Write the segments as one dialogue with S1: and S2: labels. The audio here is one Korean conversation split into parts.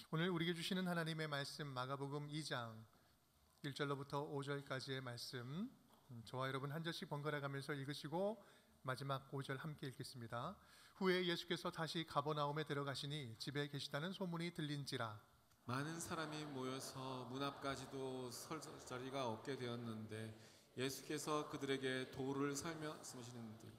S1: 오늘 우리에게 주시는 하나님의 말씀 마가복음 2장 1절로부터 5절까지의 말씀, 저와 여러분 한 절씩 번갈아 가면서 읽으시고 마지막 5절 함께 읽겠습니다. 후에 예수께서 다시 가버나움에 들어가시니 집에 계시다는 소문이 들린지라
S2: 많은 사람이 모여서 문 앞까지도 설 자리가 없게 되었는데 예수께서 그들에게 도를 설명하시는데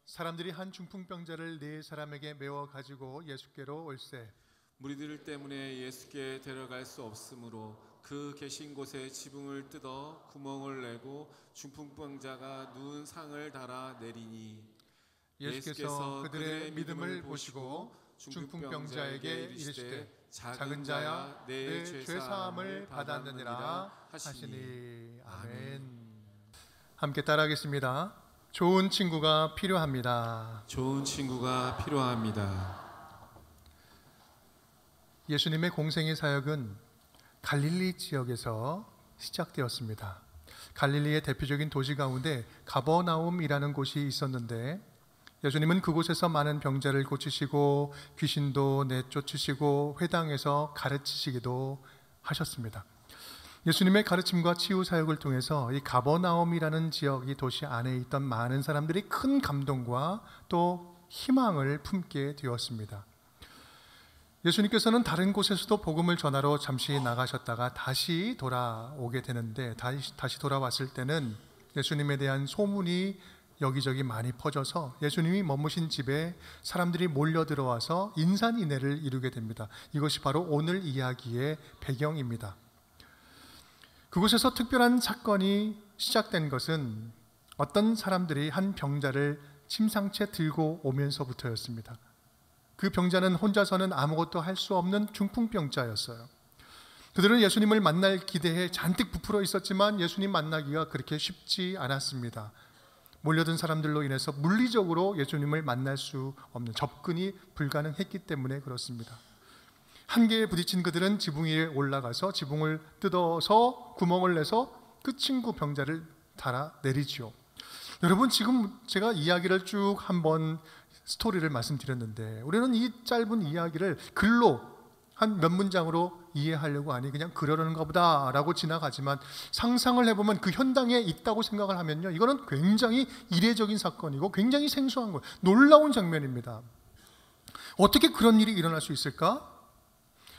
S1: 사람들이 한 중풍병자를 네 사람에게 메워 가지고 예수께로 올세
S2: 무리들 때문에 예수께 데려갈 수 없으므로 그 계신 곳에 지붕을 뜯어 구멍을 내고 중풍병자가 누운 상을 달아 내리니
S1: 예수께서 그들의 믿음을 보시고 중풍병자에게 이르시되 작은 자야 내 죄사함을 받았느니라 하시니 아멘. 함께 따라하겠습니다. 좋은 친구가 필요합니다.
S2: 좋은 친구가 필요합니다.
S1: 예수님의 공생의 사역은 갈릴리 지역에서 시작되었습니다. 갈릴리의 대표적인 도시 가운데 가버나움이라는 곳이 있었는데 예수님은 그곳에서 많은 병자를 고치시고 귀신도 내쫓으시고 회당에서 가르치시기도 하셨습니다. 예수님의 가르침과 치유 사역을 통해서 이 가버나움이라는 지역, 이 도시 안에 있던 많은 사람들이 큰 감동과 또 희망을 품게 되었습니다. 예수님께서는 다른 곳에서도 복음을 전하러 잠시 나가셨다가 다시 돌아오게 되는데 다시 돌아왔을 때는 예수님에 대한 소문이 여기저기 많이 퍼져서 예수님이 머무신 집에 사람들이 몰려 들어와서 인산인해를 이루게 됩니다. 이것이 바로 오늘 이야기의 배경입니다. 그곳에서 특별한 사건이 시작된 것은 어떤 사람들이 한 병자를 침상채 들고 오면서부터였습니다. 그 병자는 혼자서는 아무것도 할 수 없는 중풍병자였어요. 그들은 예수님을 만날 기대에 잔뜩 부풀어 있었지만 예수님 만나기가 그렇게 쉽지 않았습니다. 몰려든 사람들로 인해서 물리적으로 예수님을 만날 수 없는, 접근이 불가능했기 때문에 그렇습니다. 한계에 부딪힌 그들은 지붕 위에 올라가서 지붕을 뜯어서 구멍을 내서 그 친구 병자를 달아 내리지요. 여러분, 지금 제가 이야기를 쭉 한번 스토리를 말씀드렸는데 우리는 이 짧은 이야기를 글로 한 몇 문장으로 이해하려고 하니 그냥 그러는가 보다라고 지나가지만 상상을 해보면 그 현장에 있다고 생각을 하면요, 이거는 굉장히 이례적인 사건이고 굉장히 생소한 거예요. 놀라운 장면입니다. 어떻게 그런 일이 일어날 수 있을까?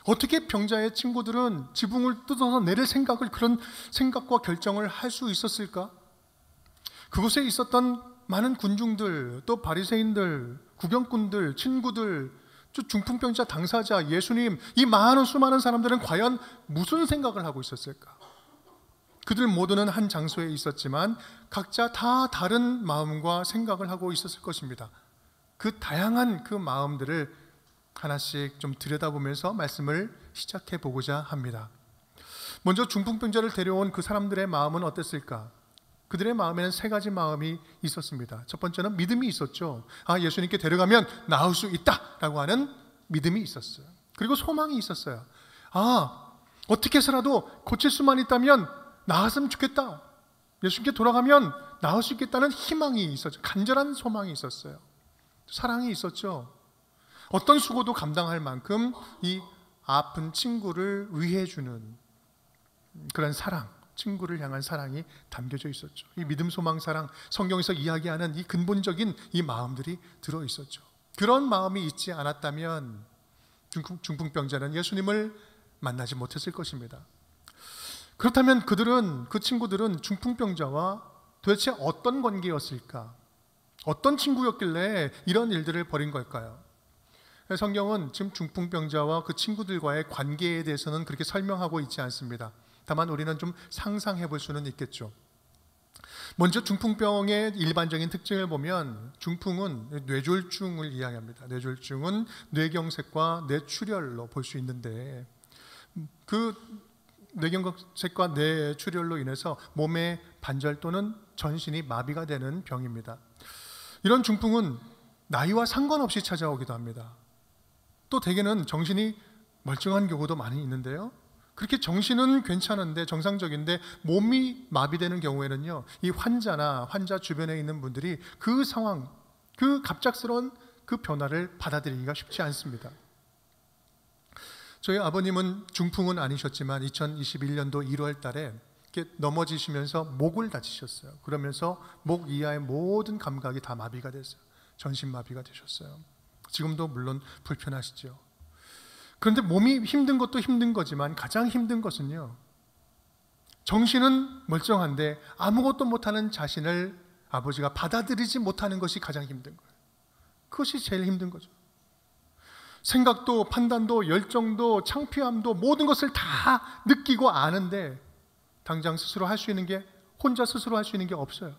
S1: 어떻게 병자의 친구들은 지붕을 뜯어서 내릴 그런 생각과 결정을 할 수 있었을까? 그곳에 있었던 많은 군중들, 또 바리새인들, 구경꾼들, 친구들, 중풍병자 당사자, 예수님, 이 수많은 사람들은 과연 무슨 생각을 하고 있었을까? 그들 모두는 한 장소에 있었지만 각자 다 다른 마음과 생각을 하고 있었을 것입니다. 그 다양한 그 마음들을 하나씩 좀 들여다보면서 말씀을 시작해 보고자 합니다. 먼저 중풍병자를 데려온 그 사람들의 마음은 어땠을까? 그들의 마음에는 세 가지 마음이 있었습니다. 첫 번째는 믿음이 있었죠. 예수님께 데려가면 나을 수 있다라고 하는 믿음이 있었어요. 그리고 소망이 있었어요. 어떻게 해서라도 고칠 수만 있다면 나았으면 좋겠다. 예수님께 돌아가면 나을 수 있겠다는 희망이 있었죠. 간절한 소망이 있었어요. 사랑이 있었죠. 어떤 수고도 감당할 만큼 이 아픈 친구를 위해주는 그런 사랑, 친구를 향한 사랑이 담겨져 있었죠. 이 믿음, 소망, 사랑, 성경에서 이야기하는 이 근본적인 이 마음들이 들어 있었죠. 그런 마음이 있지 않았다면 중풍병자는 예수님을 만나지 못했을 것입니다. 그렇다면 그 친구들은 중풍병자와 도대체 어떤 관계였을까? 어떤 친구였길래 이런 일들을 벌인 걸까요? 성경은 지금 중풍병자와 그 친구들과의 관계에 대해서는 그렇게 설명하고 있지 않습니다. 다만 우리는 좀 상상해 볼 수는 있겠죠. 먼저 중풍병의 일반적인 특징을 보면 중풍은 뇌졸중을 이야기합니다. 뇌졸중은 뇌경색과 뇌출혈로 볼 수 있는데 그 뇌경색과 뇌출혈로 인해서 몸의 반절 또는 전신이 마비가 되는 병입니다. 이런 중풍은 나이와 상관없이 찾아오기도 합니다. 또 대개는 정신이 멀쩡한 경우도 많이 있는데요, 그렇게 정신은 괜찮은데 정상적인데 몸이 마비되는 경우에는요, 이 환자 주변에 있는 분들이 그 상황, 그 갑작스러운 그 변화를 받아들이기가 쉽지 않습니다. 저희 아버님은 중풍은 아니셨지만 2021년도 1월 달에 이렇게 넘어지시면서 목을 다치셨어요. 그러면서 목 이하의 모든 감각이 다 마비가 됐어요. 전신마비가 되셨어요. 지금도 물론 불편하시죠. 그런데 몸이 힘든 것도 힘든 거지만 가장 힘든 것은요, 정신은 멀쩡한데 아무것도 못하는 자신을 아버지가 받아들이지 못하는 것이 가장 힘든 거예요. 그것이 제일 힘든 거죠. 생각도 판단도 열정도 창피함도 모든 것을 다 느끼고 아는데 당장 스스로 할 수 있는 게, 혼자 스스로 할 수 있는 게 없어요.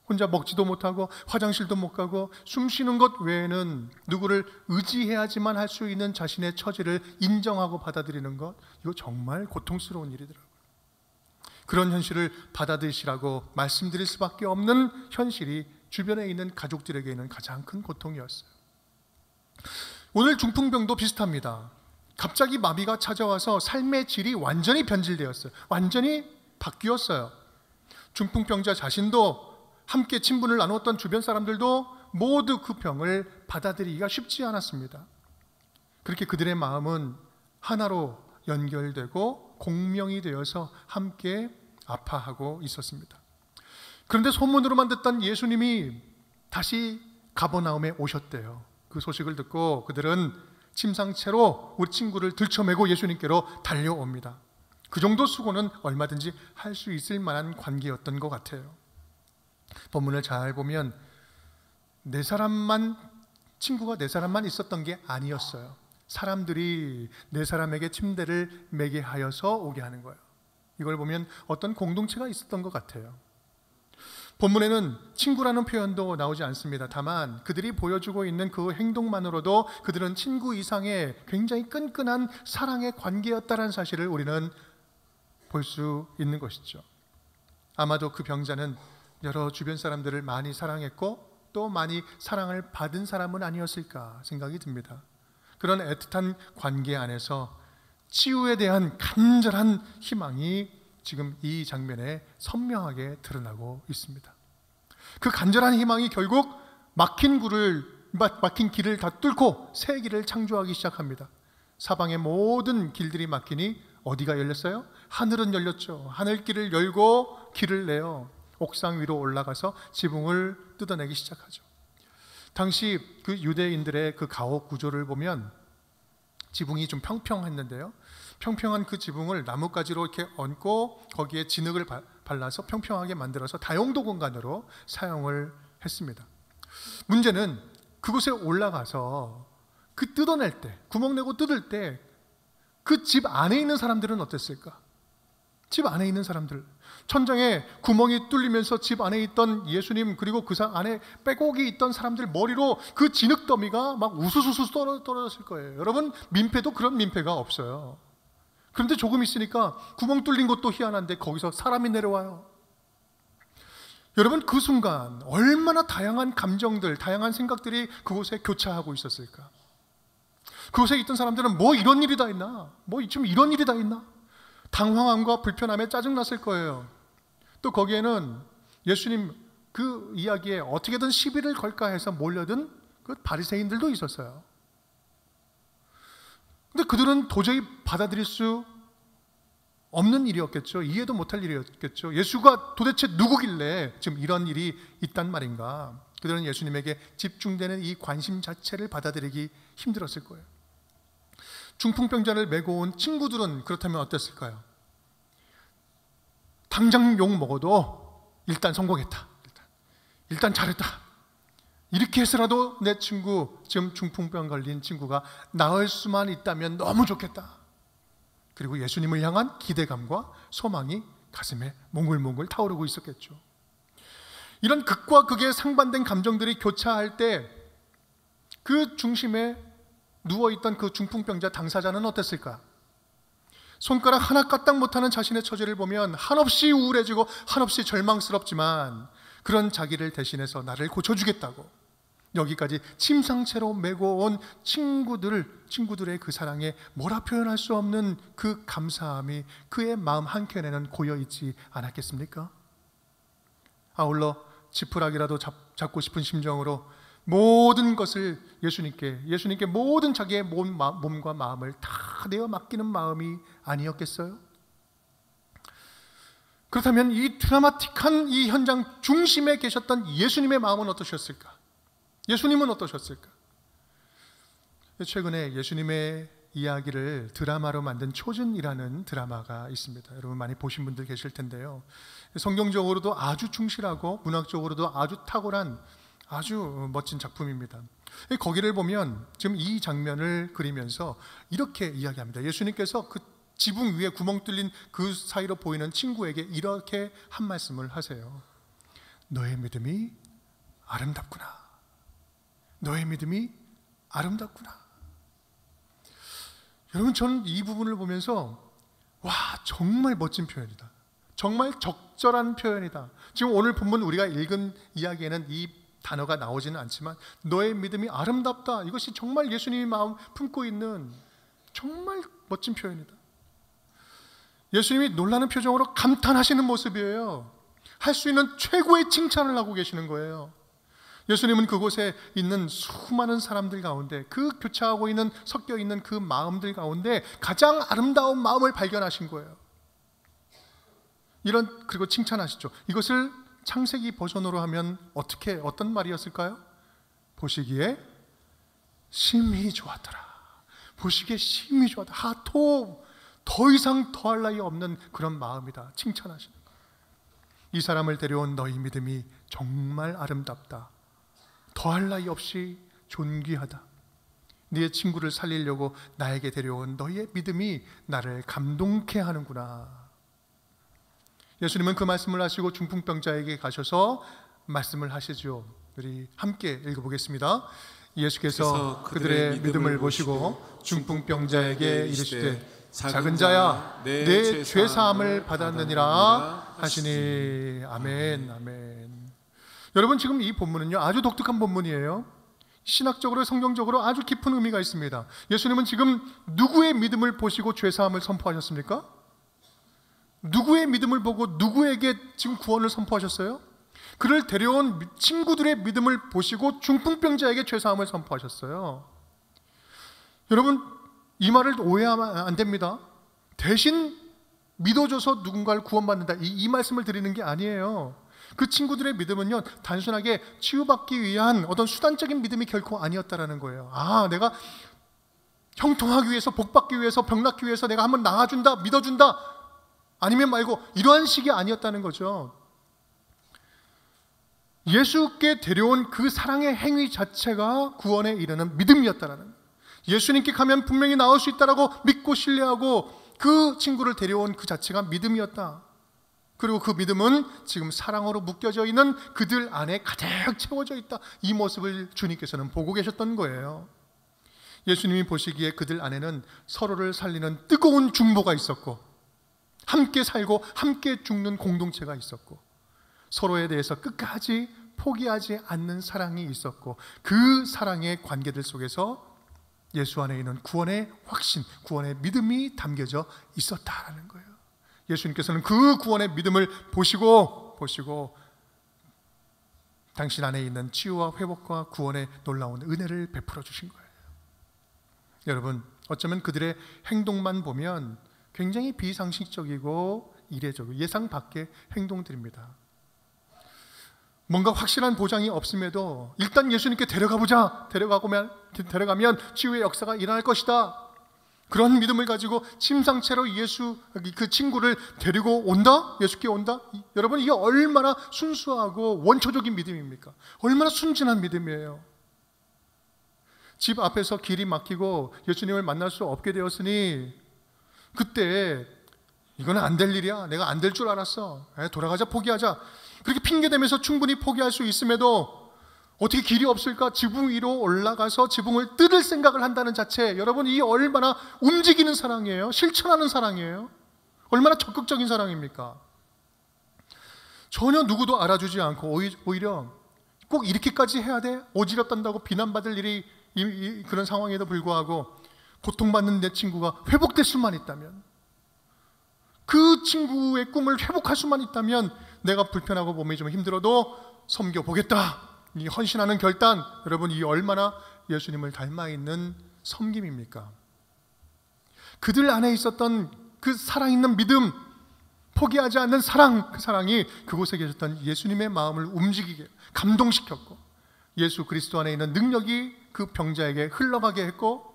S1: 혼자 먹지도 못하고 화장실도 못 가고 숨 쉬는 것 외에는 누구를 의지해야지만 할 수 있는 자신의 처지를 인정하고 받아들이는 것, 이거 정말 고통스러운 일이더라고요. 그런 현실을 받아들이시라고 말씀드릴 수밖에 없는 현실이 주변에 있는 가족들에게는 가장 큰 고통이었어요. 오늘 중풍병도 비슷합니다. 갑자기 마비가 찾아와서 삶의 질이 완전히 변질되었어요. 완전히 바뀌었어요. 중풍병자 자신도 함께 친분을 나누었던 주변 사람들도 모두 그 병을 받아들이기가 쉽지 않았습니다. 그렇게 그들의 마음은 하나로 연결되고 공명이 되어서 함께 아파하고 있었습니다. 그런데 소문으로만 듣던 예수님이 다시 가버나움에 오셨대요. 그 소식을 듣고 그들은 침상채로 우리 친구를 들쳐매고 예수님께로 달려옵니다. 그 정도 수고는 얼마든지 할 수 있을 만한 관계였던 것 같아요. 본문을 잘 보면 친구가 네 사람만 있었던 게 아니었어요. 사람들이 네 사람에게 침대를 매게 하여서 오게 하는 거예요. 이걸 보면 어떤 공동체가 있었던 것 같아요. 본문에는 친구라는 표현도 나오지 않습니다. 다만 그들이 보여주고 있는 그 행동만으로도 그들은 친구 이상의 굉장히 끈끈한 사랑의 관계였다는 사실을 우리는 볼 수 있는 것이죠. 아마도 그 병자는 여러 주변 사람들을 많이 사랑했고 또 많이 사랑을 받은 사람은 아니었을까 생각이 듭니다. 그런 애틋한 관계 안에서 치유에 대한 간절한 희망이 지금 이 장면에 선명하게 드러나고 있습니다. 그 간절한 희망이 결국 막힌 길을 다 뚫고 새 길을 창조하기 시작합니다. 사방의 모든 길들이 막히니 어디가 열렸어요? 하늘은 열렸죠. 하늘길을 열고 길을 내어 옥상 위로 올라가서 지붕을 뜯어내기 시작하죠. 당시 그 유대인들의 그 가옥 구조를 보면 지붕이 좀 평평했는데요, 평평한 그 지붕을 나뭇가지로 이렇게 얹고 거기에 진흙을 발라서 평평하게 만들어서 다용도 공간으로 사용을 했습니다. 문제는 그곳에 올라가서 그 뜯어낼 때, 구멍 내고 뜯을 때 그 집 안에 있는 사람들은 어땠을까? 집 안에 있는 사람들, 천장에 구멍이 뚫리면서 집 안에 있던 예수님 그리고 그 안에 빼곡이 있던 사람들 머리로 그 진흙 더미가 막 우수수수 떨어졌을 거예요. 여러분, 민폐도 그런 민폐가 없어요. 그런데 조금 있으니까 구멍 뚫린 것도 희한한데 거기서 사람이 내려와요. 여러분, 그 순간 얼마나 다양한 감정들, 다양한 생각들이 그곳에 교차하고 있었을까? 그곳에 있던 사람들은 뭐 이런 일이 다 있나? 뭐 지금 이런 일이 다 있나? 당황함과 불편함에 짜증났을 거예요. 또 거기에는 예수님 그 이야기에 어떻게든 시비를 걸까 해서 몰려든 그 바리새인들도 있었어요. 근데 그들은 도저히 받아들일 수 없는 일이었겠죠. 이해도 못할 일이었겠죠. 예수가 도대체 누구길래 지금 이런 일이 있단 말인가? 그들은 예수님에게 집중되는 이 관심 자체를 받아들이기 힘들었을 거예요. 중풍병자를 메고 온 친구들은 그렇다면 어땠을까요? 당장 욕 먹어도 일단 성공했다, 일단 잘했다, 이렇게 해서라도 내 친구, 지금 중풍병 걸린 친구가 나을 수만 있다면 너무 좋겠다. 그리고 예수님을 향한 기대감과 소망이 가슴에 몽글몽글 타오르고 있었겠죠. 이런 극과 극의 상반된 감정들이 교차할 때 그 중심에 누워있던 그 중풍병자 당사자는 어땠을까? 손가락 하나 까딱 못하는 자신의 처지를 보면 한없이 우울해지고 한없이 절망스럽지만 그런 자기를 대신해서 나를 고쳐주겠다고 여기까지 침상채로 메고 온 친구들의 그 사랑에 뭐라 표현할 수 없는 그 감사함이 그의 마음 한켠에는 고여있지 않았겠습니까? 아울러 지푸라기라도 잡고 싶은 심정으로 모든 것을 예수님께 모든 자기의 몸과 마음을 다 내어 맡기는 마음이 아니었겠어요? 그렇다면 이 드라마틱한 이 현장 중심에 계셨던 예수님의 마음은 어떠셨을까? 예수님은 어떠셨을까? 최근에 예수님의 이야기를 드라마로 만든 초즌이라는 드라마가 있습니다. 여러분 많이 보신 분들 계실 텐데요. 성경적으로도 아주 충실하고 문학적으로도 아주 탁월한 아주 멋진 작품입니다. 거기를 보면 지금 이 장면을 그리면서 이렇게 이야기합니다. 예수님께서 그 지붕 위에 구멍 뚫린 그 사이로 보이는 친구에게 이렇게 한 말씀을 하세요. 너의 믿음이 아름답구나. 너의 믿음이 아름답구나. 여러분, 저는 이 부분을 보면서 와, 정말 멋진 표현이다. 정말 적절한 표현이다. 지금 오늘 본문 우리가 읽은 이야기에는 이 단어가 나오지는 않지만 너의 믿음이 아름답다. 이것이 정말 예수님의 마음 품고 있는 정말 멋진 표현이다. 예수님이 놀라는 표정으로 감탄하시는 모습이에요. 할 수 있는 최고의 칭찬을 하고 계시는 거예요. 예수님은 그곳에 있는 수많은 사람들 가운데 그 교차하고 있는 섞여 있는 그 마음들 가운데 가장 아름다운 마음을 발견하신 거예요. 그리고 칭찬하시죠. 이것을 창세기 버전으로 하면 어떤 말이었을까요? 보시기에 심히 좋았더라. 보시기에 심히 좋았다. 더 이상 더할 나위 없는 그런 마음이다. 칭찬하시는 거예요. 이 사람을 데려온 너희 믿음이 정말 아름답다. 더할 나위 없이 존귀하다. 네 친구를 살리려고 나에게 데려온 너희의 믿음이 나를 감동케 하는구나. 예수님은 그 말씀을 하시고 중풍병자에게 가셔서 말씀을 하시죠. 우리 함께 읽어보겠습니다. 예수께서 그들의 믿음을 보시고 중풍병자에게 이르시되 작은 자야 내 죄사함을 받았느니라 하시니. 아멘. 아멘. 여러분, 지금 이 본문은요 아주 독특한 본문이에요. 신학적으로 성경적으로 아주 깊은 의미가 있습니다. 예수님은 지금 누구의 믿음을 보시고 죄사함을 선포하셨습니까? 누구의 믿음을 보고 누구에게 지금 구원을 선포하셨어요? 그를 데려온 친구들의 믿음을 보시고 중풍병자에게 죄사함을 선포하셨어요. 여러분, 이 말을 오해하면 안 됩니다. 대신 믿어줘서 누군가를 구원받는다, 이 말씀을 드리는 게 아니에요. 그 친구들의 믿음은요 단순하게 치유받기 위한 어떤 수단적인 믿음이 결코 아니었다라는 거예요. 내가 형통하기 위해서, 복받기 위해서, 병 낫기 위해서 내가 한번 나아준다, 믿어준다, 아니면 말고, 이러한 식이 아니었다는 거죠. 예수께 데려온 그 사랑의 행위 자체가 구원에 이르는 믿음이었다라는 거예요. 예수님께 가면 분명히 나올 수 있다라고 믿고 신뢰하고 그 친구를 데려온 그 자체가 믿음이었다. 그리고 그 믿음은 지금 사랑으로 묶여져 있는 그들 안에 가득 채워져 있다. 이 모습을 주님께서는 보고 계셨던 거예요. 예수님이 보시기에 그들 안에는 서로를 살리는 뜨거운 중보가 있었고, 함께 살고 함께 죽는 공동체가 있었고, 서로에 대해서 끝까지 포기하지 않는 사랑이 있었고, 그 사랑의 관계들 속에서 예수 안에 있는 구원의 확신, 구원의 믿음이 담겨져 있었다라는 거예요. 예수님께서는 그 구원의 믿음을 보시고 당신 안에 있는 치유와 회복과 구원의 놀라운 은혜를 베풀어 주신 거예요. 여러분, 어쩌면 그들의 행동만 보면 굉장히 비상식적이고 이례적이고 예상 밖의 행동들입니다. 뭔가 확실한 보장이 없음에도 일단 예수님께 데려가보자, 데려가면 치유의 역사가 일어날 것이다, 그런 믿음을 가지고 침상체로 그 친구를 데리고 온다? 예수께 온다? 여러분, 이게 얼마나 순수하고 원초적인 믿음입니까? 얼마나 순진한 믿음이에요. 집 앞에서 길이 막히고 예수님을 만날 수 없게 되었으니 그때 이거는 안 될 일이야, 내가 안 될 줄 알았어, 돌아가자, 포기하자, 그렇게 핑계대면서 충분히 포기할 수 있음에도 어떻게 길이 없을까? 지붕 위로 올라가서 지붕을 뜯을 생각을 한다는 자체, 여러분, 이 얼마나 움직이는 사랑이에요. 실천하는 사랑이에요. 얼마나 적극적인 사랑입니까? 전혀 누구도 알아주지 않고 오히려 꼭 이렇게까지 해야 돼? 어지럽단다고 비난받을 일이 그런 상황에도 불구하고 고통받는 내 친구가 회복될 수만 있다면, 그 친구의 꿈을 회복할 수만 있다면 내가 불편하고 몸이 좀 힘들어도 섬겨보겠다, 이 헌신하는 결단, 여러분 이 얼마나 예수님을 닮아 있는 섬김입니까? 그들 안에 있었던 그 살아있는 믿음, 포기하지 않는 사랑, 그 사랑이 그곳에 계셨던 예수님의 마음을 움직이게 감동시켰고, 예수 그리스도 안에 있는 능력이 그 병자에게 흘러가게 했고,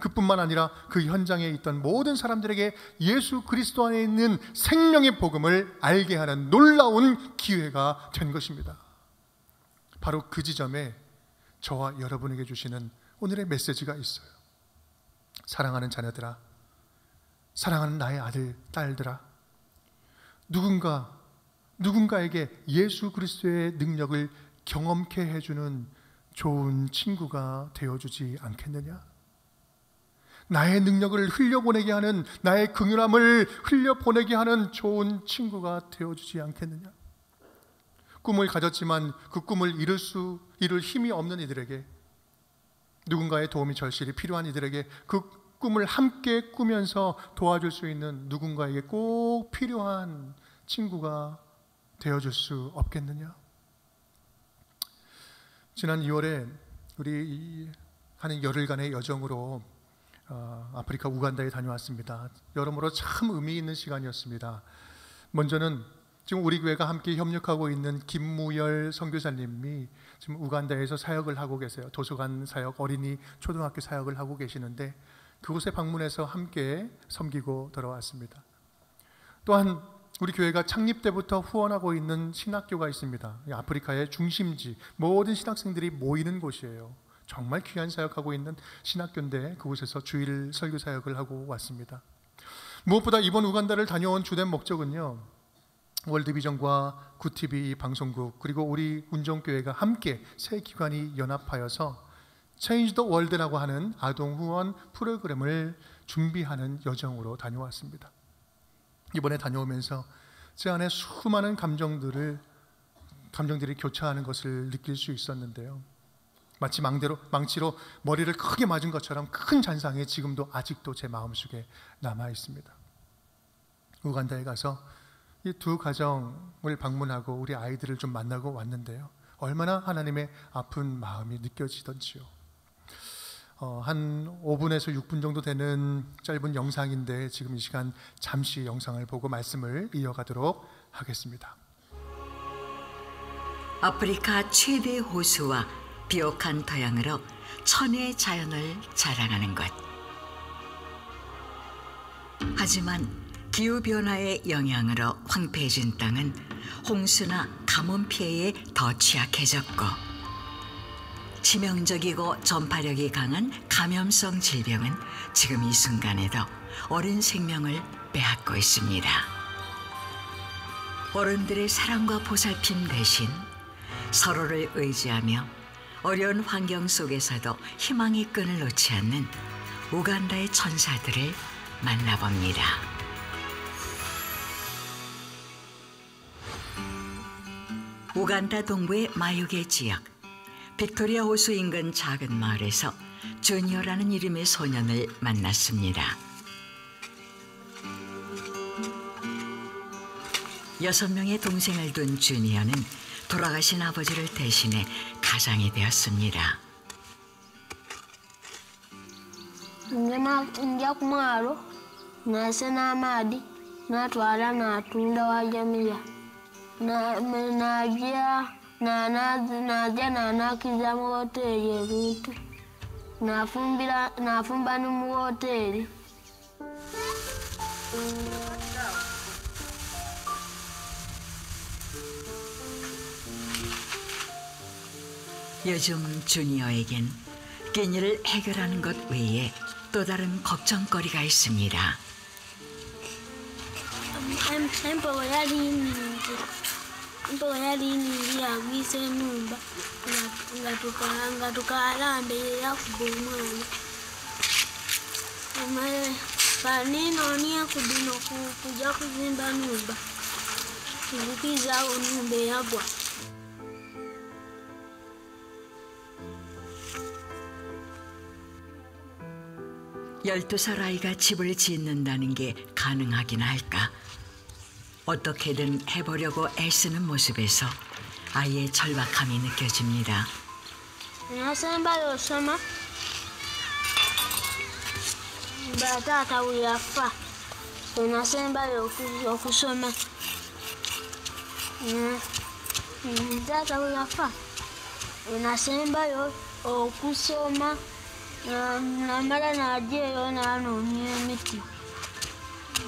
S1: 그뿐만 아니라 그 현장에 있던 모든 사람들에게 예수 그리스도 안에 있는 생명의 복음을 알게 하는 놀라운 기회가 된 것입니다. 바로 그 지점에 저와 여러분에게 주시는 오늘의 메시지가 있어요. 사랑하는 자녀들아, 사랑하는 나의 아들, 딸들아, 누군가에게 예수 그리스도의 능력을 경험케 해주는 좋은 친구가 되어주지 않겠느냐? 나의 능력을 흘려보내게 하는, 나의 긍휼함을 흘려보내게 하는 좋은 친구가 되어주지 않겠느냐? 꿈을 가졌지만 그 꿈을 이룰 힘이 없는 이들에게, 누군가의 도움이 절실히 필요한 이들에게 그 꿈을 함께 꾸면서 도와줄 수 있는 누군가에게 꼭 필요한 친구가 되어줄 수 없겠느냐? 지난 2월에 우리 한 열흘간의 여정으로 아프리카 우간다에 다녀왔습니다. 여러모로 참 의미 있는 시간이었습니다. 먼저는 지금 우리 교회가 함께 협력하고 있는 김무열 선교사님이 지금 우간다에서 사역을 하고 계세요. 도서관 사역, 어린이 초등학교 사역을 하고 계시는데 그곳에 방문해서 함께 섬기고 돌아왔습니다. 또한 우리 교회가 창립 때부터 후원하고 있는 신학교가 있습니다. 아프리카의 중심지, 모든 신학생들이 모이는 곳이에요. 정말 귀한 사역하고 있는 신학교인데 그곳에서 주일 설교 사역을 하고 왔습니다. 무엇보다 이번 우간다를 다녀온 주된 목적은요, 월드비전과 굿TV 방송국 그리고 우리 운정교회가 함께 세 기관이 연합하여서 Change the World라고 하는 아동 후원 프로그램을 준비하는 여정으로 다녀왔습니다. 이번에 다녀오면서 제 안에 수많은 감정들이 교차하는 것을 느낄 수 있었는데요, 마치 망치로 머리를 크게 맞은 것처럼 큰 잔상이 지금도 아직도 제 마음속에 남아 있습니다. 우간다에 가서 이 두 가정을 방문하고 우리 아이들을 좀 만나고 왔는데요, 얼마나 하나님의 아픈 마음이 느껴지던지요. 한 5분에서 6분 정도 되는 짧은 영상인데 지금 이 시간 잠시 영상을 보고 말씀을 이어가도록 하겠습니다.
S3: 아프리카 최대 호수와 비옥한 토양으로 천혜의 자연을 자랑하는 것. 하지만 기후변화의 영향으로 황폐해진 땅은 홍수나 가뭄 피해에 더 취약해졌고, 치명적이고 전파력이 강한 감염성 질병은 지금 이 순간에도 어린 생명을 빼앗고 있습니다. 어른들의 사랑과 보살핌 대신 서로를 의지하며 어려운 환경 속에서도 희망의 끈을 놓지 않는 우간다의 천사들을 만나봅니다. 우간다 동부의 마유게 지역, 빅토리아 호수 인근 작은 마을에서 주니어라는 이름의 소년을 만났습니다. 6명의 동생을 둔 주니어는 돌아가신 아버지를 대신해 가장이 되었습니다.
S4: Nja kumwalo nasena amadi natwala natunda wajamia naja nanakiza mu hoteri ebintu nafumba ni mu hoteri.
S3: 요즘 주니어에겐 끼니를 해결하는 것 외에 또 다른 걱정거리가 있습니다.
S4: Mpogo yali iningi yagwisa enumba nga tukalambeera kuba omwana kaninonia kudino kuja kuzimba numba tulikizawo numba eyagwa.
S3: 열두 살 아이가 집을 짓는다는 게 가능하긴 할까? 어떻게든 해보려고 애쓰는 모습에서 아이의 절박함이 느껴집니다.
S4: Nasemba yosoma batata uyafa nasemba yokusoma tata uyafa nasemba okusoma namala najeyo nanonya emiti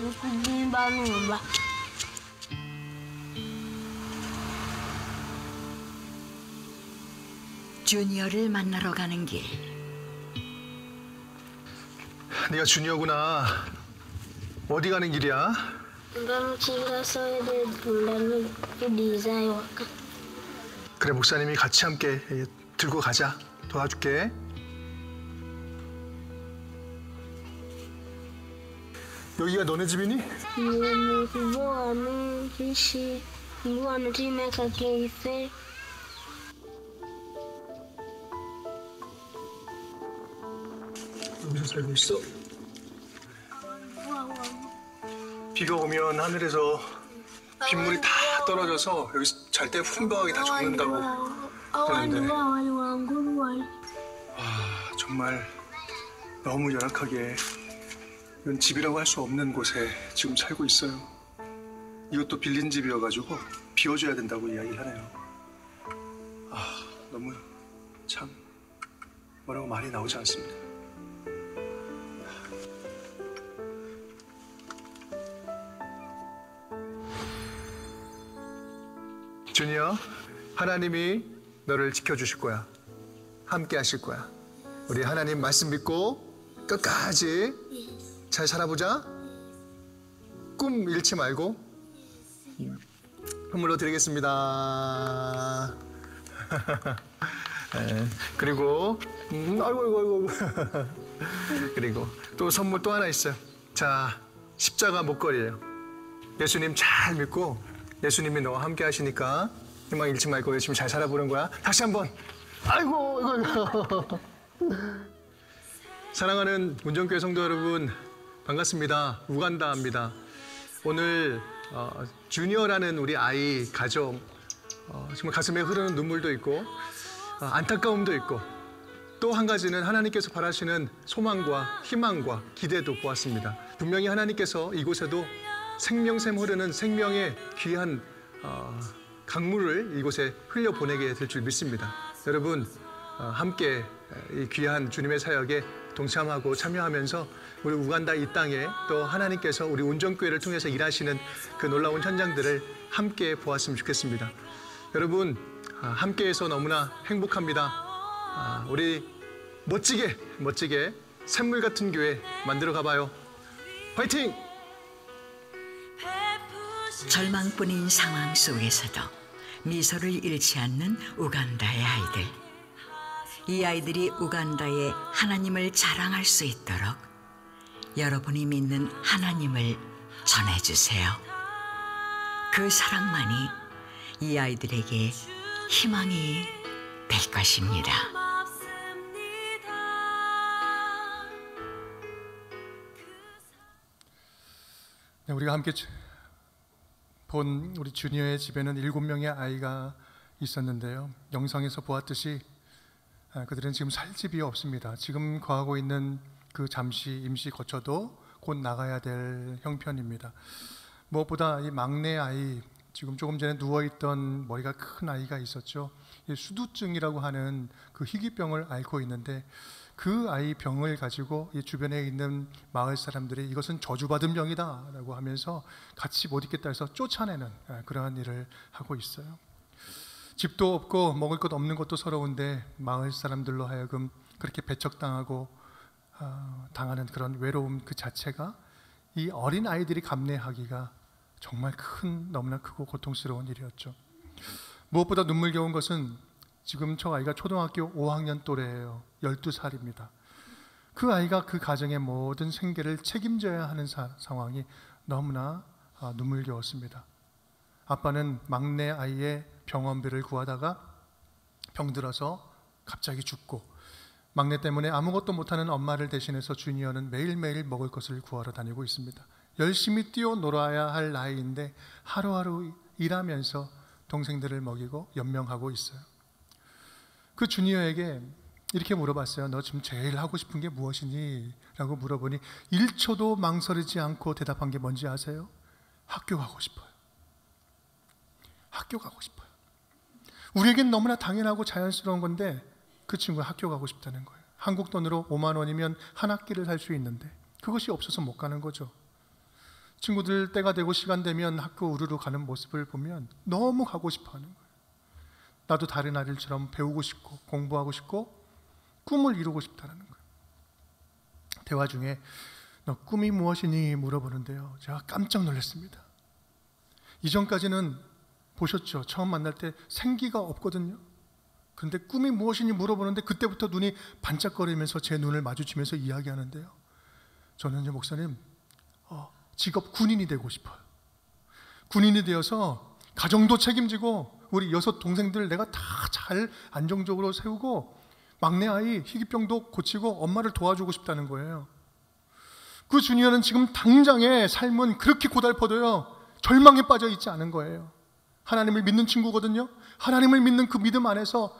S4: okuzimba numba.
S3: 주니어를 만나러 가는 길.
S1: 네가 주니어구나. 어디 가는 길이야? 그래, 목사님이 같이 함께 들고 가자. 도와줄게. 여기가 너네 집이니? 여기서 살고 있어? 비가 오면 하늘에서 빗물이 다 떨어져서 여기서 잘 때 풍부하게 다 죽는다고 그러는데 정말 너무 열악하게 이건 집이라고 할 수 없는 곳에 지금 살고 있어요. 이것도 빌린 집이어가지고 비워줘야 된다고 이야기를 하네요. 너무 참 뭐라고 말이 나오지 않습니다. 주니어, 하나님이 너를 지켜주실 거야. 함께 하실 거야. 우리 하나님 말씀 믿고 끝까지 잘 살아보자. 꿈 잃지 말고. 선물로 드리겠습니다. 그리고 아이고. 그리고 또 선물 또 하나 있어요. 자, 십자가 목걸이에요. 예수님 잘 믿고 예수님이 너와 함께 하시니까 희망 잃지 말고 열심히 잘 살아보는 거야. 다시 한번. 아이고. 사랑하는 운전교회 성도 여러분, 반갑습니다. 우간다입니다. 오늘 주니어라는 우리 아이 가정 정말 가슴에 흐르는 눈물도 있고 안타까움도 있고 또 한 가지는 하나님께서 바라시는 소망과 희망과 기대도 보았습니다. 분명히 하나님께서 이곳에도 생명샘 흐르는 생명의 귀한 강물을 이곳에 흘려보내게 될 줄 믿습니다. 여러분 함께 이 귀한 주님의 사역에 동참하고 참여하면서 우리 우간다 이 땅에 또 하나님께서 우리 운전교회를 통해서 일하시는 그 놀라운 현장들을 함께 보았으면 좋겠습니다. 여러분 함께해서 너무나 행복합니다. 우리 멋지게 샘물 같은 교회 만들어 가봐요. 화이팅!
S3: 절망뿐인 상황 속에서도 미소를 잃지 않는 우간다의 아이들. 이 아이들이 우간다의 하나님을 자랑할 수 있도록 여러분이 믿는 하나님을 전해주세요. 그 사랑만이 이 아이들에게 희망이 될 것입니다.
S1: 네, 우리가 함께 본 우리 주니어의 집에는 7명의 아이가 있었는데요. 영상에서 보았듯이 그들은 지금 살 집이 없습니다. 지금 거하고 있는 그 잠시 임시 거처도 곧 나가야 될 형편입니다. 무엇보다 이 막내 아이, 지금 조금 전에 누워있던 머리가 큰 아이가 있었죠. 수두증이라고 하는 그 희귀병을 앓고 있는데 그 아이 병을 가지고 이 주변에 있는 마을 사람들이 이것은 저주받은 병이다 라고 하면서 같이 못 있겠다 해서 쫓아내는 그러한 일을 하고 있어요. 집도 없고 먹을 것 없는 것도 서러운데 마을 사람들로 하여금 그렇게 배척당하고 당하는 그런 외로움 그 자체가 이 어린 아이들이 감내하기가 정말 너무나 크고 고통스러운 일이었죠. 무엇보다 눈물겨운 것은 지금 저 아이가 초등학교 5학년 또래예요. 12살입니다. 그 아이가 그 가정의 모든 생계를 책임져야 하는 상황이 너무나 눈물겨웠습니다. 아빠는 막내 아이의 병원비를 구하다가 병들어서 갑자기 죽고, 막내 때문에 아무것도 못하는 엄마를 대신해서 주니어는 매일매일 먹을 것을 구하러 다니고 있습니다. 열심히 뛰어놀아야 할 나이인데 하루하루 일하면서 동생들을 먹이고 연명하고 있어요. 그 주니어에게 이렇게 물어봤어요. 너 지금 제일 하고 싶은 게 무엇이니? 라고 물어보니 1초도 망설이지 않고 대답한 게 뭔지 아세요? 학교 가고 싶어요. 학교 가고 싶어요. 우리에겐 너무나 당연하고 자연스러운 건데 그 친구가 학교 가고 싶다는 거예요. 한국 돈으로 5만 원이면 한 학기를 살 수 있는데 그것이 없어서 못 가는 거죠. 친구들 때가 되고 시간 되면 학교 우르르 가는 모습을 보면 너무 가고 싶어 하는 거예요. 나도 다른 아이들처럼 배우고 싶고 공부하고 싶고 꿈을 이루고 싶다는 거예요. 대화 중에 너 꿈이 무엇이니 물어보는데요. 제가 깜짝 놀랐습니다. 이전까지는 보셨죠? 처음 만날 때 생기가 없거든요. 그런데 꿈이 무엇이니 물어보는데 그때부터 눈이 반짝거리면서 제 눈을 마주치면서 이야기하는데요. 저는요, 목사님, 직업 군인이 되고 싶어요. 군인이 되어서 가정도 책임지고 우리 6 동생들 내가 다 잘 안정적으로 세우고 막내 아이 희귀병도 고치고 엄마를 도와주고 싶다는 거예요. 그 주니어는 지금 당장의 삶은 그렇게 고달퍼도요, 절망에 빠져 있지 않은 거예요. 하나님을 믿는 친구거든요. 하나님을 믿는 그 믿음 안에서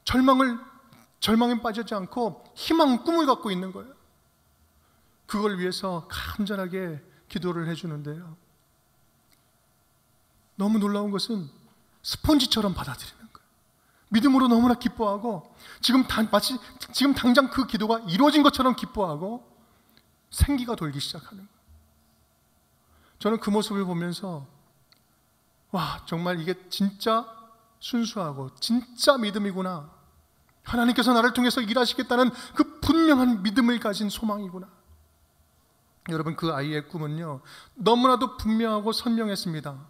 S1: 절망에 빠지지 않고 희망, 꿈을 갖고 있는 거예요. 그걸 위해서 간절하게 기도를 해주는데요. 너무 놀라운 것은 스폰지처럼 받아들이는 거예요. 믿음으로 너무나 기뻐하고 마치 지금 당장 그 기도가 이루어진 것처럼 기뻐하고 생기가 돌기 시작하는 거예요. 저는 그 모습을 보면서 와, 정말 이게 진짜 순수하고 진짜 믿음이구나. 하나님께서 나를 통해서 일하시겠다는 그 분명한 믿음을 가진 소망이구나. 여러분, 그 아이의 꿈은요, 너무나도 분명하고 선명했습니다.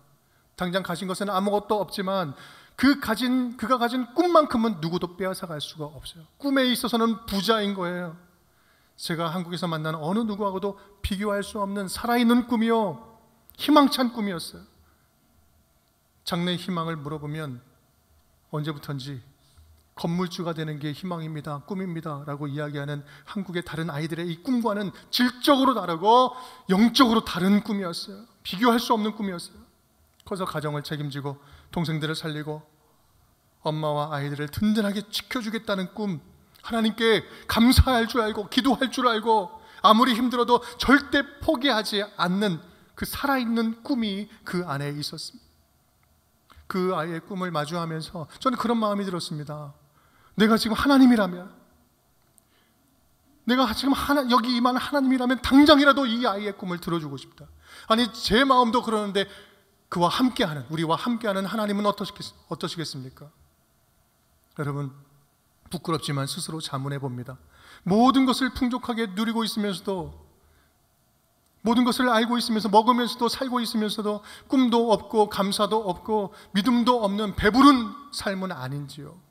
S1: 당장 가진 것은 아무것도 없지만 그가 가진 꿈만큼은 누구도 빼앗아갈 수가 없어요. 꿈에 있어서는 부자인 거예요. 제가 한국에서 만난 어느 누구하고도 비교할 수 없는 살아있는 꿈이요, 희망찬 꿈이었어요. 장래의 희망을 물어보면 언제부턴지 건물주가 되는 게 희망입니다, 꿈입니다 라고 이야기하는 한국의 다른 아이들의 이 꿈과는 질적으로 다르고 영적으로 다른 꿈이었어요. 비교할 수 없는 꿈이었어요. 커서 가정을 책임지고 동생들을 살리고 엄마와 아이들을 든든하게 지켜주겠다는 꿈, 하나님께 감사할 줄 알고 기도할 줄 알고 아무리 힘들어도 절대 포기하지 않는 그 살아있는 꿈이 그 안에 있었습니다. 그 아이의 꿈을 마주하면서 저는 그런 마음이 들었습니다. 내가 지금 하나님이라면, 내가 지금 여기 임하는 하나님이라면 당장이라도 이 아이의 꿈을 들어주고 싶다. 아니, 제 마음도 그러는데 우리와 함께하는 하나님은 어떠시겠습니까? 여러분, 부끄럽지만 스스로 자문해 봅니다. 모든 것을 풍족하게 누리고 있으면서도, 모든 것을 알고 있으면서 먹으면서도 살고 있으면서도 꿈도 없고 감사도 없고 믿음도 없는 배부른 삶은 아닌지요?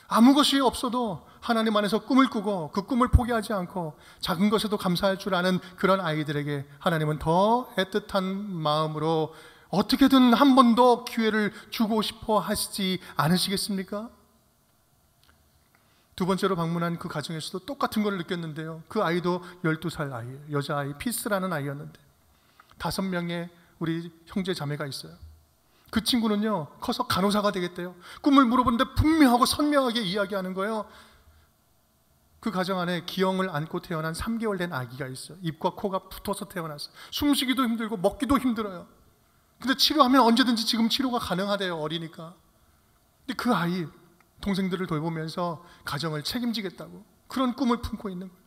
S1: 아무 것이 없어도 하나님 안에서 꿈을 꾸고 그 꿈을 포기하지 않고 작은 것에도 감사할 줄 아는 그런 아이들에게 하나님은 더 애틋한 마음으로 어떻게든 한 번 더 기회를 주고 싶어 하시지 않으시겠습니까? 두 번째로 방문한 그 가정에서도 똑같은 걸 느꼈는데요. 그 아이도 12살 아이예요. 여자아이 피스라는 아이였는데 5명의 우리 형제 자매가 있어요. 그 친구는요, 커서 간호사가 되겠대요. 꿈을 물어보는데 분명하고 선명하게 이야기하는 거예요. 그 가정 안에 기형을 안고 태어난 3개월 된 아기가 있어요. 입과 코가 붙어서 태어났어요. 숨쉬기도 힘들고 먹기도 힘들어요. 근데 치료하면 언제든지 지금 치료가 가능하대요, 어리니까. 근데 그 아이, 동생들을 돌보면서 가정을 책임지겠다고 그런 꿈을 품고 있는 거예요.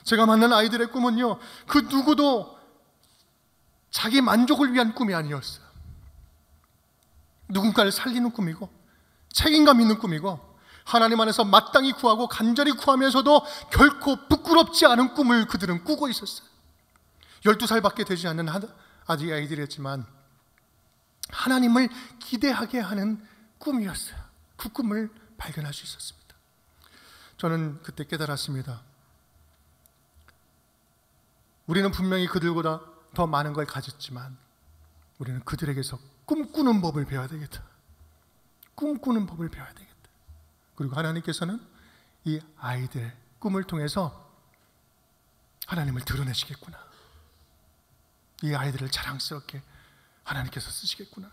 S1: 제가 만난 아이들의 꿈은요, 그 누구도 자기 만족을 위한 꿈이 아니었어요. 누군가를 살리는 꿈이고 책임감 있는 꿈이고 하나님 안에서 마땅히 구하고 간절히 구하면서도 결코 부끄럽지 않은 꿈을 그들은 꾸고 있었어요. 12살밖에 되지 않는 아직 아이들이었지만 하나님을 기대하게 하는 꿈이었어요. 그 꿈을 발견할 수 있었습니다. 저는 그때 깨달았습니다. 우리는 분명히 그들보다 더 많은 걸 가졌지만 우리는 그들에게서 꿈꾸는 법을 배워야 되겠다. 꿈꾸는 법을 배워야 되겠다. 그리고 하나님께서는 이 아이들의 꿈을 통해서 하나님을 드러내시겠구나. 이 아이들을 자랑스럽게 하나님께서 쓰시겠구나.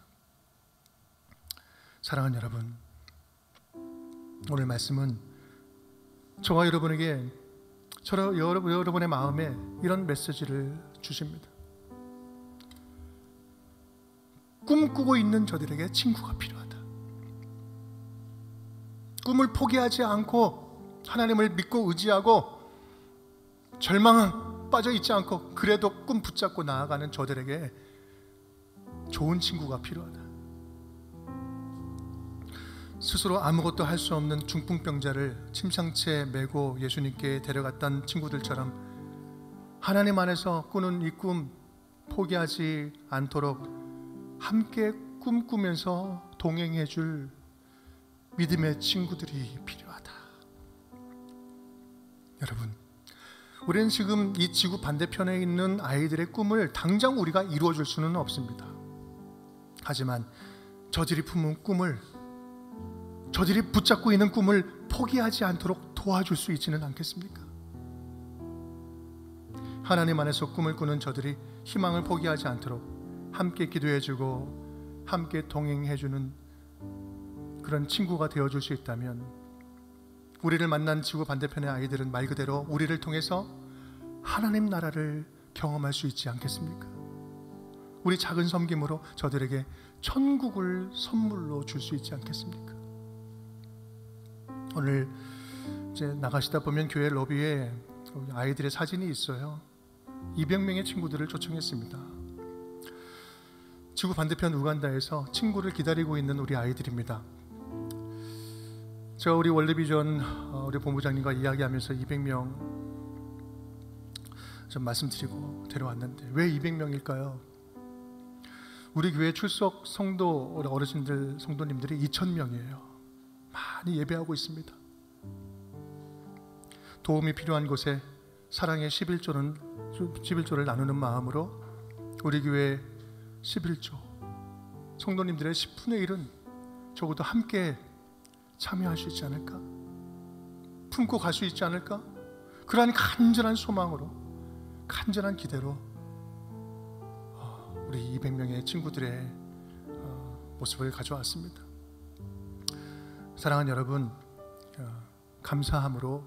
S1: 사랑하는 여러분, 오늘 말씀은 저와 여러분에게 여러분의 마음에 이런 메시지를 주십니다. 꿈꾸고 있는 저들에게 친구가 필요하다. 꿈을 포기하지 않고 하나님을 믿고 의지하고 절망 빠져 있지 않고 그래도 꿈 붙잡고 나아가는 저들에게 좋은 친구가 필요하다. 스스로 아무것도 할 수 없는 중풍병자를 침상체에 메고 예수님께 데려갔던 친구들처럼 하나님 안에서 꾸는 이 꿈 포기하지 않도록 함께 꿈꾸면서 동행해 줄 믿음의 친구들이 필요하다. 여러분, 우리는 지금 이 지구 반대편에 있는 아이들의 꿈을 당장 우리가 이루어 줄 수는 없습니다. 하지만 저들이 품은 꿈을, 저들이 붙잡고 있는 꿈을 포기하지 않도록 도와줄 수 있지는 않겠습니까? 하나님 안에서 꿈을 꾸는 저들이 희망을 포기하지 않도록 함께 기도해주고 함께 동행해주는 그런 친구가 되어줄 수 있다면, 우리를 만난 지구 반대편의 아이들은 말 그대로 우리를 통해서 하나님 나라를 경험할 수 있지 않겠습니까? 우리 작은 섬김으로 저들에게 천국을 선물로 줄 수 있지 않겠습니까? 오늘 이제 나가시다 보면 교회 로비에 아이들의 사진이 있어요. 200명의 친구들을 초청했습니다. 지구 반대편 우간다에서 친구를 기다리고 있는 우리 아이들입니다. 제가 우리 월드비전 우리 본부장님과 이야기하면서 200명 좀 말씀드리고 데려왔는데 왜 200명일까요? 우리 교회 출석 성도 어르신들 성도님들이 2,000명이에요. 많이 예배하고 있습니다. 도움이 필요한 곳에 사랑의 11조를 나누는 마음으로 우리 교회 11조 성도님들의 10분의 1은 적어도 함께 참여할 수 있지 않을까? 품고 갈 수 있지 않을까? 그러한 간절한 소망으로, 간절한 기대로 우리 200명의 친구들의 모습을 가져왔습니다. 사랑하는 여러분, 감사함으로,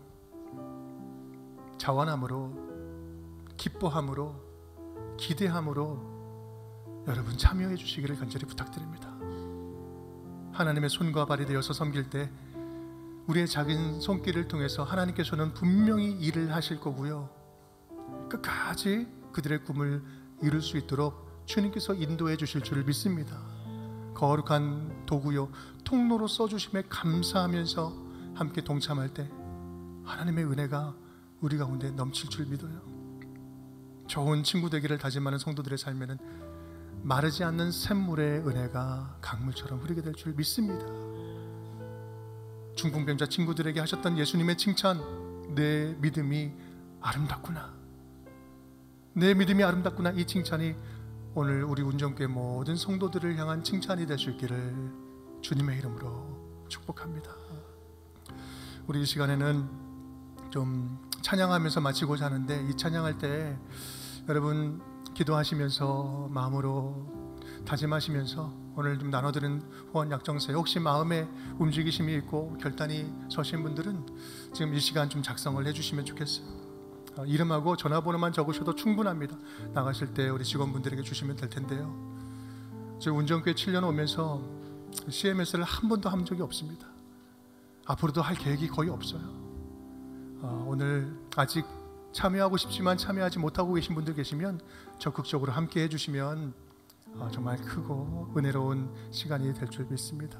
S1: 자원함으로, 기뻐함으로, 기대함으로 여러분 참여해 주시기를 간절히 부탁드립니다. 하나님의 손과 발이 되어서 섬길 때 우리의 작은 손길을 통해서 하나님께서는 분명히 일을 하실 거고요, 끝까지 그들의 꿈을 이룰 수 있도록 주님께서 인도해 주실 줄 믿습니다. 거룩한 도구요 통로로 써주심에 감사하면서 함께 동참할 때 하나님의 은혜가 우리 가운데 넘칠 줄 믿어요. 좋은 친구 되기를 다짐하는 성도들의 삶에는 마르지 않는 샘물의 은혜가 강물처럼 흐르게 될 줄 믿습니다. 중풍병자 친구들에게 하셨던 예수님의 칭찬, 내 믿음이 아름답구나, 내 믿음이 아름답구나, 이 칭찬이 오늘 우리 운정교회 모든 성도들을 향한 칭찬이 될 수 있기를 주님의 이름으로 축복합니다. 우리 이 시간에는 좀 찬양하면서 마치고자 하는데, 이 찬양할 때 여러분 기도하시면서 마음으로 다짐하시면서 오늘 좀 나눠드린 후원 약정서에 혹시 마음에 움직이심이 있고 결단이 서신 분들은 지금 이 시간 좀 작성을 해주시면 좋겠어요. 이름하고 전화번호만 적으셔도 충분합니다. 나가실 때 우리 직원분들에게 주시면 될 텐데요. 저희 운정교회 7년 오면서 CMS를 한 번도 한 적이 없습니다. 앞으로도 할 계획이 거의 없어요. 오늘 아직 참여하고 싶지만 참여하지 못하고 계신 분들 계시면 적극적으로 함께 해주시면 정말 크고 은혜로운 시간이 될 줄 믿습니다.